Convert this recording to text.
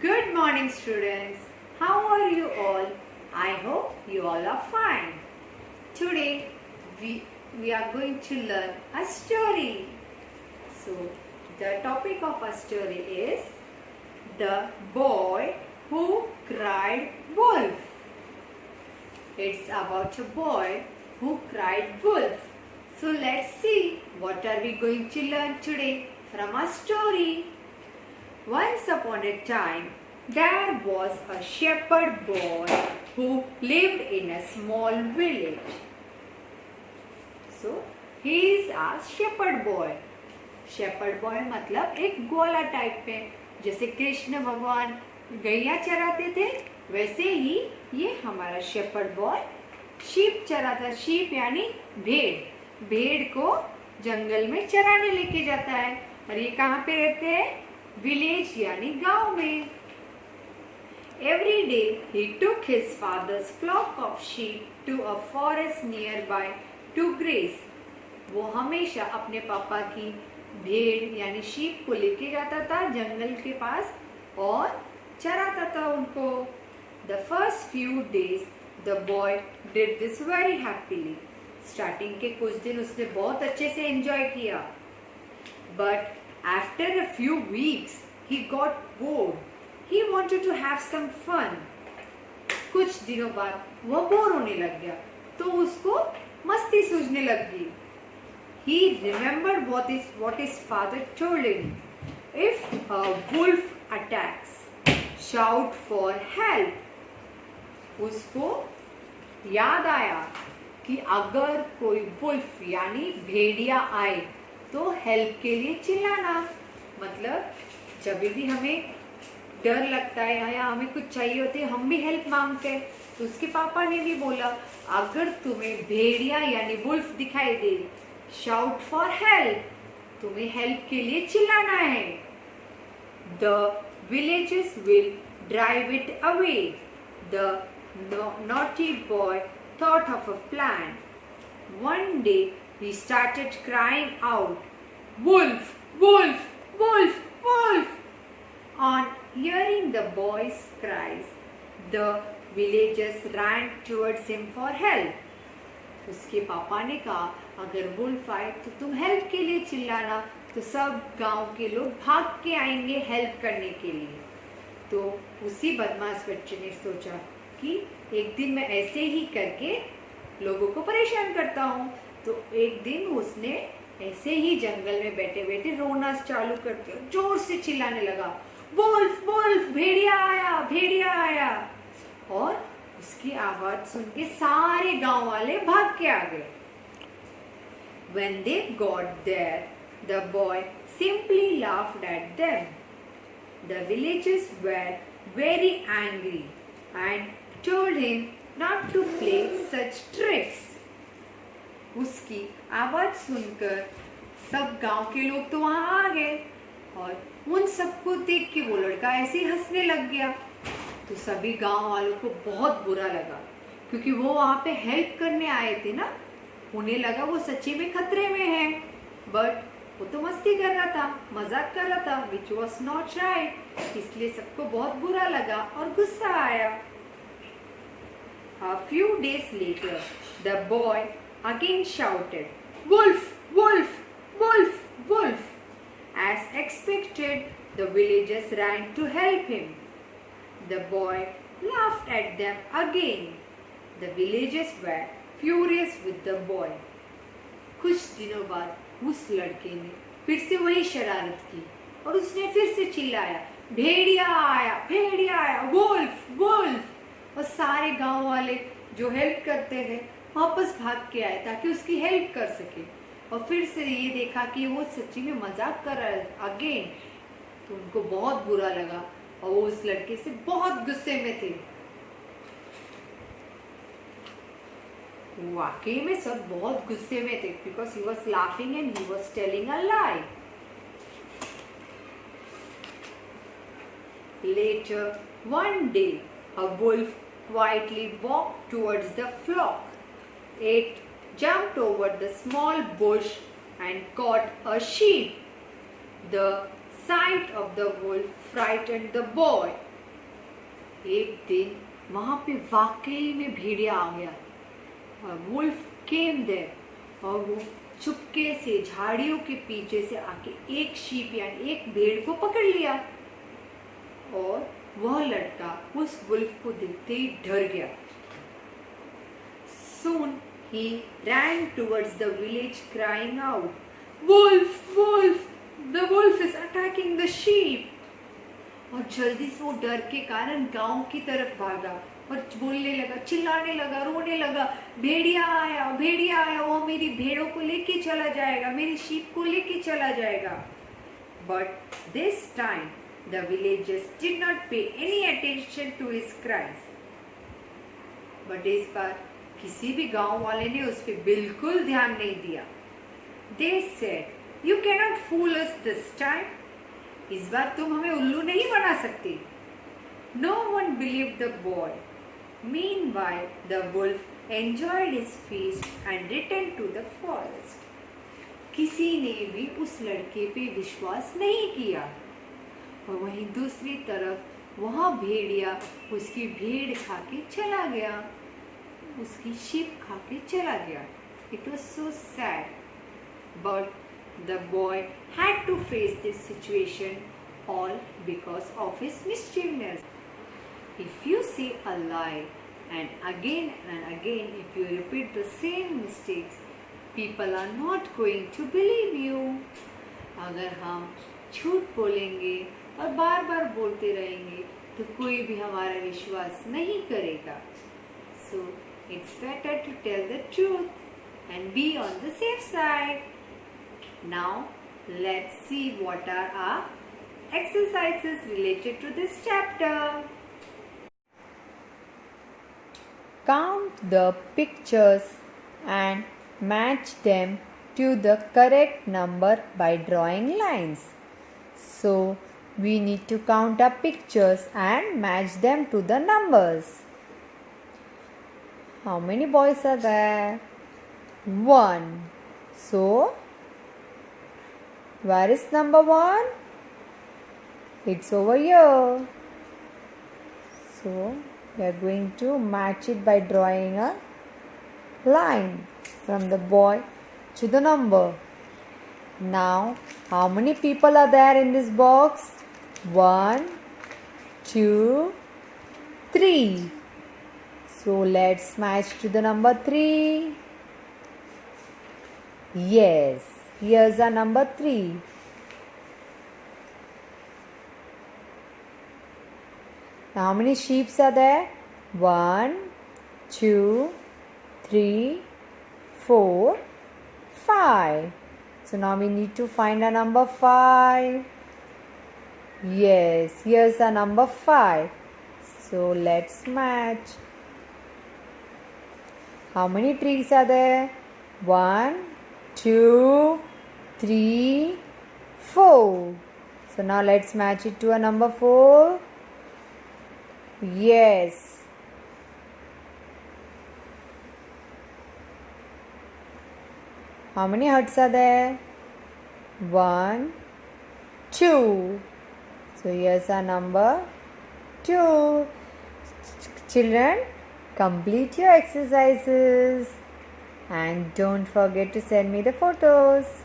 Good morning, students. How are you all? I hope you all are fine. Today we are going to learn a story. So the topic of our story is The Boy Who Cried Wolf. It's about a boy who cried wolf. So let's see what are we going to learn today from our story. Once upon a time, there was a shepherd boy who lived in a small village. So, he is a shepherd boy. Shepherd boy मतलब एक ग्वाला type में, जैसे कृष्ण भगवान गैया चराते थे, वैसे ही ये हमारा शेpherd बॉय शीप चराता. शीप यानी भेड़. भेड़ को जंगल में चराने लेके जाता है. और ये कहाँ पे रहते हैं? विलेज यानी गांव में. Every day he took his father's flock of sheep to a forest nearby to graze. वो हमेशा अपने पापा की भेड़ यानी शीप को लेके जाता था जंगल के पास और चराता था उनको. The first few days the boy did this very happily. Starting के कुछ दिन उसने बहुत अच्छे से एंजॉय किया. But after a few weeks he got bored. He wanted to have some fun. कुछ दिनों बाद वह बोर होने लग गया तो उसको मस्ती सूझने लगी. He remembered what his father told him. If a wolf attacks, shout for help. उसको याद आया कि अगर कोई वुल्फ यानी भेड़िया आए तो हेल्प के लिए चिल्लाना. मतलब जब भी हमें डर लगता है या हमें कुछ चाहिए होते है हम भी हेल्प मांगते हैं. तो उसके पापा ने भी बोला अगर तुम्हें भेड़िया यानी वुल्फ दिखाई दे, शाउट फॉर हेल्प, तुम्हें हेल्प के लिए चिल्लाना है. The villages will drive it away. The naughty boy thought of a plan. One day he started crying out, "Wolf! Wolf! Wolf! Wolf!" On hearing the boy's cries, the villagers ran towards him for help. उसके पापा ने कहा अगर wolf आए तो तुम help के लिए चिल्लाना. तो सब गांव के लोग भाग के आएंगे हेल्प करने के लिए. तो उसी बदमाश बच्चे ने सोचा कि एक दिन मैं ऐसे ही करके लोगों को परेशान करता हूँ. तो एक दिन उसने ऐसे ही जंगल में बैठे बैठे रोना चालू करके जोर से चिल्लाने लगा, वुल्फ वुल्फ, भेड़िया आया भेड़िया आया. और उसकी आवाज सुन के सारे गांव वाले भाग के आ गए. When they got there, the boy simply laughed at them. The villagers were very angry and told him not to play such tricks. उसकी आवाज सुनकर सब गांव के लोग तो वहां आ गए और उन सबको देख के वो लड़का ऐसे ही हंसने लग गया. तो सभी गांव वालों को बहुत बुरा लगा क्योंकि वो वहां पे हेल्प करने आए थे ना. उन्हें लगा वो सच्ची में खतरे में है, बट वो तो मस्ती कर रहा था, मजाक कर रहा था, which was not right. इसलिए सबको बहुत बुरा लगा और गुस्सा आया. A few days later, the boy again shouted, "Wolf! Wolf! Wolf! Wolf!" As expected, the villagers ran to help him. The boy laughed at them again. The villagers were furious with the boy. कुछ दिनों बाद उस लड़के ने फिर से वही शरारत की और उसने फिर से चिल्लाया, भेड़िया आया, वुल्फ वुल्फ. और सारे गांव वाले जो हेल्प करते थे वापस भाग के आए ताकि उसकी हेल्प कर सके. और फिर से ये देखा कि वो सच्ची में मजाक कर रहा है अगेन. तो उनको बहुत बुरा लगा और वो उस लड़के से बहुत गुस्से में थे. वाकई में सब बहुत गुस्से में थे because he was laughing and he was telling a lie. Later, one day, a wolf quietly walked towards the flock. It jumped over the small bush and caught a sheep. The sight of the wolf frightened the boy एक दिन वहाँ पे वाकई में भेड़िया आ गया। Wolf came there और वो चुपके से झाड़ियों के पीछे से आके एक शीप यानी एक भेड़ को पकड़ लिया और वह लड़का उस वुल्फ को देखते ही डर गया। Soon he ran towards the village crying out, "Wolf, wolf! The wolf is attacking the sheep!" और जल्दी से वो डर के कारण गांव की तरफ भागा और बोलने लगा, चिल्लाने लगा, रोने लगा, भेड़िया आया, वो मेरी भेड़ों को लेके चला जाएगा, मेरी शीप को लेके चला जाएगा। But this time the villagers did not pay any attention to his cries. But इस बार किसी भी गांव वाले ने उस पर बिल्कुल ध्यान नहीं दिया। They said, "You cannot fool us this time." इस बार तुम हमें उल्लू नहीं बना सकते। No one believed the boy. Meanwhile, the wolf enjoyed his feast and returned to the forest. किसी ने भी उस लड़के पे विश्वास नहीं किया और वहीं दूसरी तरफ वहाँ भेड़िया उसकी भेड़ खा के चला गया, उसकी शीप खा के चला गया। It was so sad, but the boy had to face this situation all because of his mischievousness. If you say a lie and again, if you repeat the same mistakes, people are not going to believe you. अगर हम झूठ बोलेंगे और बार बार बोलते रहेंगे तो कोई भी हमारा विश्वास नहीं करेगा। So it's better to tell the truth and be on the safe side. Now let's see what are our exercises related to this chapter. Count the pictures and match them to the correct number by drawing lines. So we need to count our pictures and match them to the numbers. How many boys are there? 1. So where is number 1? It's over here. So we are going to match it by drawing a line from the boy to the number. Now, how many people are there in this box? 1, 2, 3. So let's match to the number 3. Yes, here's our number 3. Now how many sheep are there? 1, 2, 3, 4, 5. So now we need to find a number 5. Yes, here's a number 5. So let's match. How many trees are there? 1, 2, 3, 4. So now let's match it to a number 4. Yes. How many huts are there? 1, 2. So here's our number 2. Children, complete your exercises and don't forget to send me the photos.